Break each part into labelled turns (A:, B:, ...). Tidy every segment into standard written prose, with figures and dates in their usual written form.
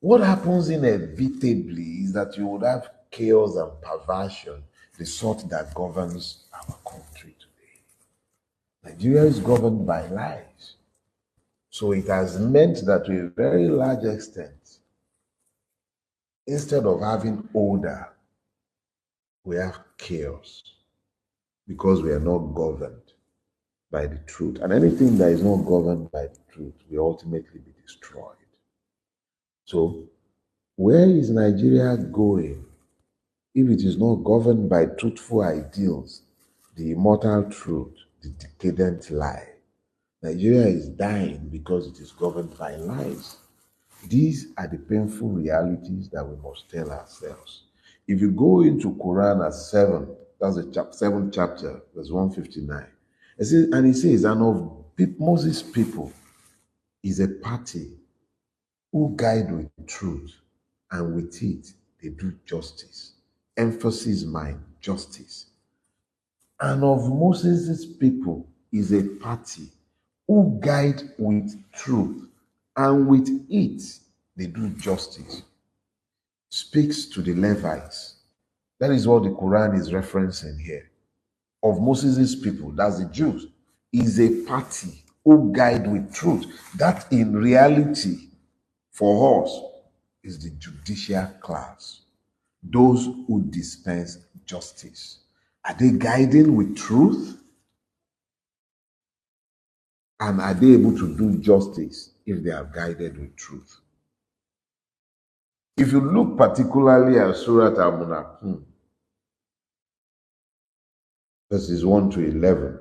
A: what happens inevitably is that you would have chaos and perversion, the sort that governs our country today. Nigeria is governed by lies. So it has meant that to a very large extent, instead of having order, we have chaos because we are not governed by the truth. And anything that is not governed by the truth will ultimately be destroyed. So, where is Nigeria going if it is not governed by truthful ideals, the immortal truth, the decadent lie? Nigeria is dying because it is governed by lies. These are the painful realities that we must tell ourselves. If you go into Quran at 7, that's the 7th chapter, verse 159, and it says, and of Moses' people is a party who guide with truth, and with it they do justice. Emphasis mind, justice. And of Moses' people is a party who guide with truth, and with it they do justice. Speaks to the Levites. That is what the Quran is referencing here. Of Moses' people, that's the Jews, is a party who guide with truth. That in reality, for us, is the judicial class. Those who dispense justice. Are they guiding with truth? And are they able to do justice if they are guided with truth? If you look particularly at Surah Al-Munafiqun, verses 1 to 11,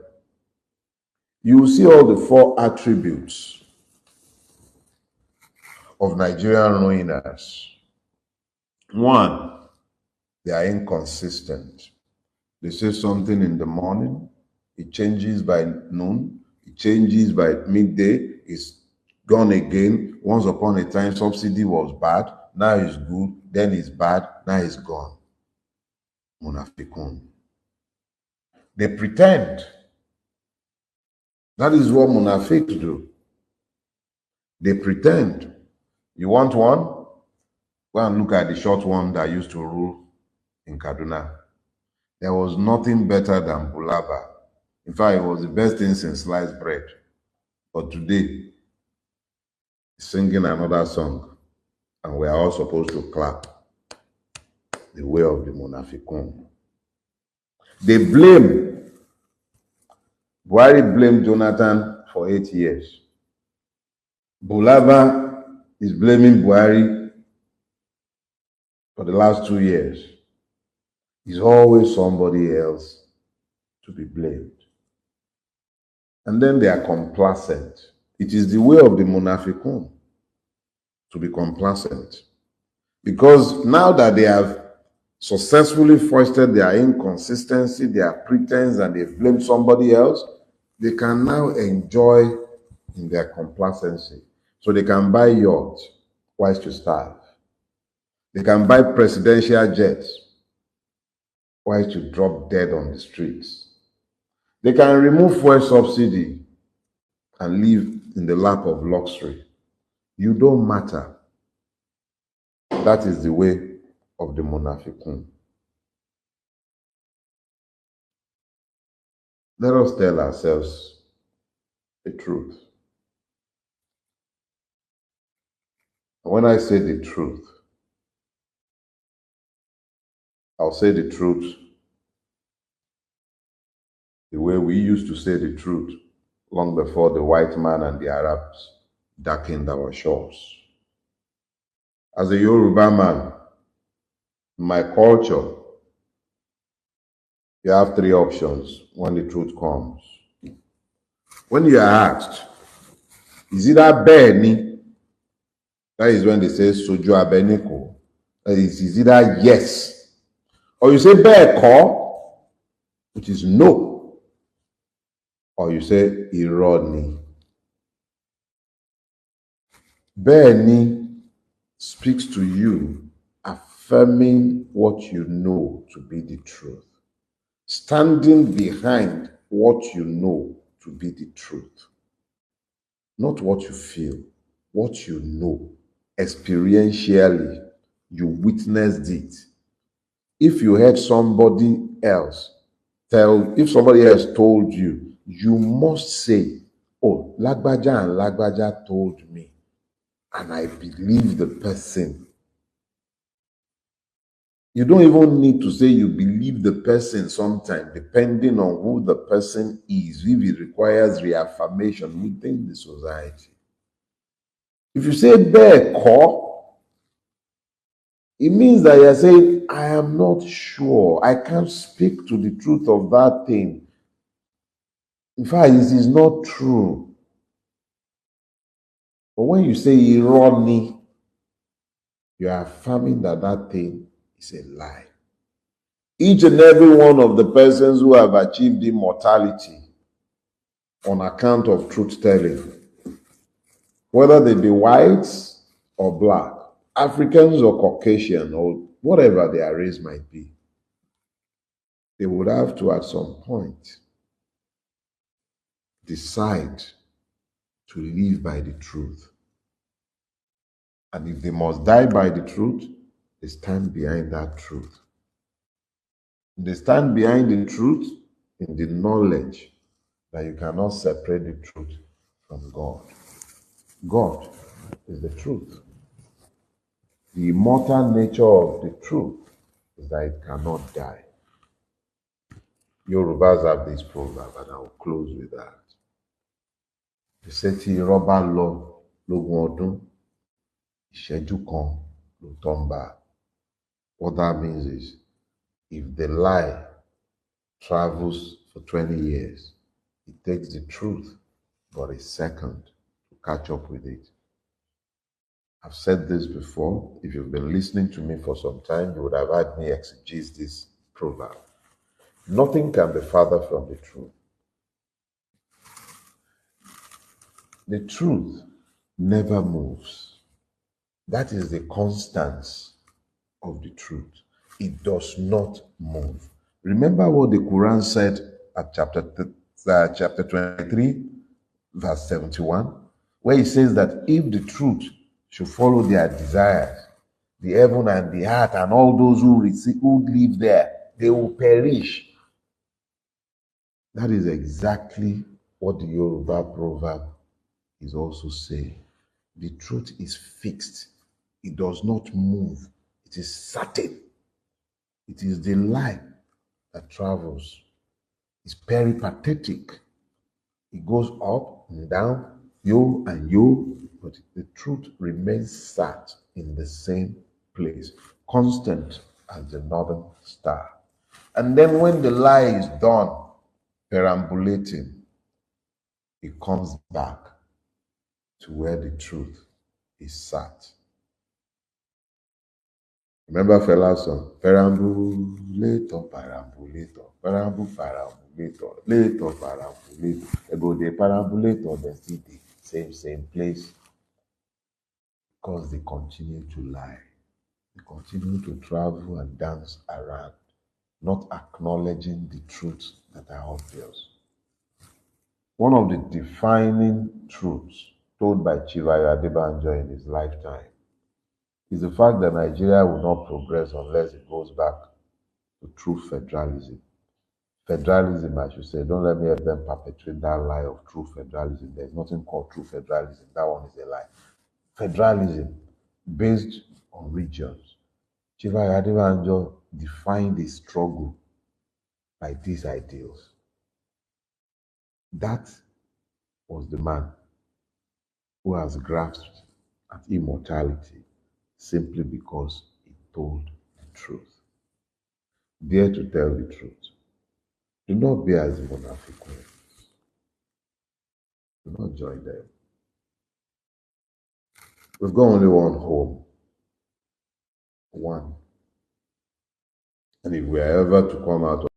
A: you will see all the 4 attributes of Nigerian ruiners. 1, they are inconsistent. They say something in the morning, it changes by noon, it changes by midday, it's gone again. Once upon a time, subsidy was bad, now it's good, then it's bad, now it's gone. Munafikun. They pretend. That is what munafiks do. They pretend. You want one? Go and look at the short one that used to rule in Kaduna. There was nothing better than bulaba. In fact, it was the best thing since sliced bread. But today, he's singing another song, and we are all supposed to clap. The way of the munafikun. They blame. Buhari blamed Jonathan for 8 years. Bulaba is blaming Buhari for the last 2 years. It's always somebody else to be blamed. And then they are complacent. It is the way of the munafikun to be complacent. Because now that they have successfully foisted their inconsistency, their pretense, and they've blamed somebody else, they can now enjoy in their complacency. So they can buy yachts whilst you starve. They can buy presidential jets whilst you drop dead on the streets. They can remove fuel subsidy and live in the lap of luxury. You don't matter. That is the way of the munafikun. Let us tell ourselves the truth. When I say the truth, I'll say the truth the way we used to say the truth long before the white man and the Arabs darkened our shores. As a Yoruba man, in my culture, you have 3 options when the truth comes. When you are asked, is it that Beni? That is when they say Sojo Abeniko. That is either yes, or you say Beko, which is no, or you say Ironi. Beni speaks to you, affirming what you know to be the truth, standing behind what you know to be the truth, not what you feel, what you know experientially, you witnessed it. If you heard somebody else if somebody else told you, you must say, oh, Lagbaja and Lagbaja told me, and I believe the person. You don't even need to say you believe the person sometimes, depending on who the person is, if it requires reaffirmation within the society. If you say Beko, it means that you're saying, I am not sure. I can't speak to the truth of that thing. In fact, it is not true. But when you say irony, you are affirming that that thing is a lie. Each and every one of the persons who have achieved immortality on account of truth telling, whether they be whites or black, Africans or Caucasian, or whatever their race might be, they would have to at some point decide to live by the truth. And if they must die by the truth, they stand behind that truth. They stand behind the truth in the knowledge that you cannot separate the truth from God. God is the truth. The immortal nature of the truth is that it cannot die. Yorubas have this proverb, and I will close with that. They say, tí irọ́ bá lọ lógún ọdún, ìṣẹ́jú kan ló tán bá. What that means is, if the lie travels for 20 years, it takes the truth but a second to catch up with it. I've said this before. If you've been listening to me for some time, you would have heard me exegese this proverb. Nothing can be farther from the truth. The truth never moves. That is the constance of the truth. It does not move. Remember what the Quran said at chapter 23, verse 71, where it says that if the truth should follow their desires, the heaven and the earth and all those who live there, they will perish. That is exactly what the Yoruba proverb is also saying. The truth is fixed. It does not move. It is certain. It is the lie that travels. It's peripatetic. It goes up and down, yo and yo, but the truth remains sat in the same place, constant as the northern star. And then when the lie is done perambulating, it comes back to where the truth is sat. Remember Fela's song, perambulator, perambulator, perambulator, later, perambulator. They go, they perambulate on the city, same place, because they continue to lie. They continue to travel and dance around, not acknowledging the truths that are obvious. One of the defining truths told by Chivayo Adebanjo in his lifetime is the fact that Nigeria will not progress unless it goes back to true federalism. Federalism, I should say, don't let me help them perpetuate that lie of true federalism. There's nothing called true federalism. That one is a lie. Federalism based on regions. Chivayo Adebanjo defined the struggle by these ideals. That was the man who has grasped at immortality simply because he told the truth. Dare to tell the truth. Do not be as the Monafiquans. Do not join them. We've got only one home. One. And if we are ever to come out